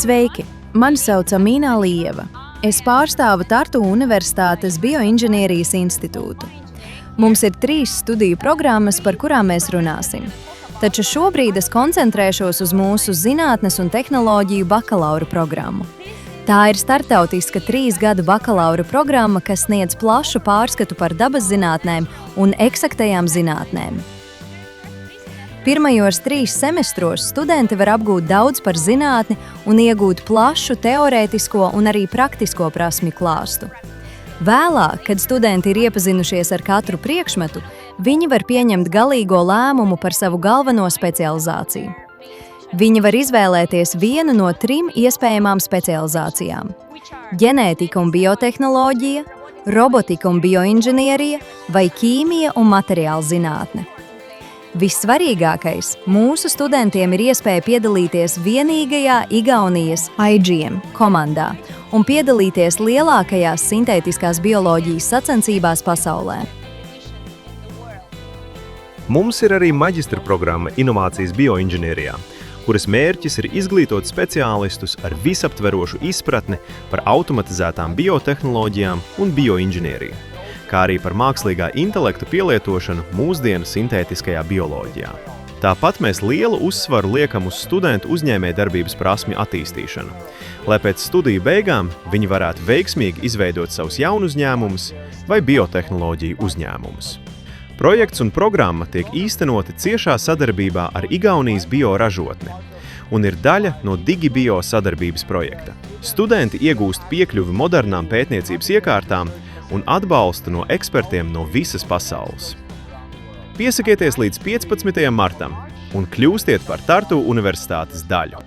Sveiki! Mani sauc Amīna Alijeva. Es pārstāvu Tartu Universitātes Bioinženierijas institūtu. Mums ir 3 studiju programmas, par kurām mēs runāsim. Taču šobrīd es koncentrēšos uz mūsu zinātnes un tehnoloģiju bakalaura programmu. Tā ir startautiska 3 gadu bakalaura programma, kas sniedz plašu pārskatu par dabas zinātnēm un eksaktajām zinātnēm. Pirmajos 3 semestros studenti var apgūt daudz par zinātni un iegūt plašu teorētisko un arī praktisko prasmju klāstu. Vēlāk, kad studenti ir iepazinušies ar katru priekšmetu, viņi var pieņemt galīgo lēmumu par savu galveno specializāciju. Viņi var izvēlēties vienu no 3 iespējamām specializācijām – ģenētika un biotehnoloģija, robotika un bioinženierija vai ķīmija un materiāla zinātne. Vissvarīgākais – mūsu studentiem ir iespēja piedalīties vienīgajā Igaunijas IGM komandā un piedalīties lielākajās sintētiskās bioloģijas sacensībās pasaulē. Mums ir arī maģistra programma Inovācijas bioinženierijā, kuras mērķis ir izglītot speciālistus ar visaptverošu izpratni par automatizētām biotehnoloģijām un bioinženieriju, kā arī par mākslīgā intelekta pielietošanu mūsdienu sintētiskajā bioloģijā. Tāpat mēs lielu uzsvaru liekam uz studentu uzņēmējdarbības prasmju attīstīšanu, lai pēc studiju beigām viņi varētu veiksmīgi izveidot savus jaunuzņēmumus vai biotehnoloģiju uzņēmumus. Projekts un programma tiek īstenoti ciešā sadarbībā ar Igaunijas bioražotni un ir daļa no DigiBio sadarbības projekta. Studenti iegūst piekļuvi modernām pētniecības iekārtām un atbalstu no ekspertiem no visas pasaules. Piesakieties līdz 15. martam un kļūstiet par Tartu Universitātes daļu.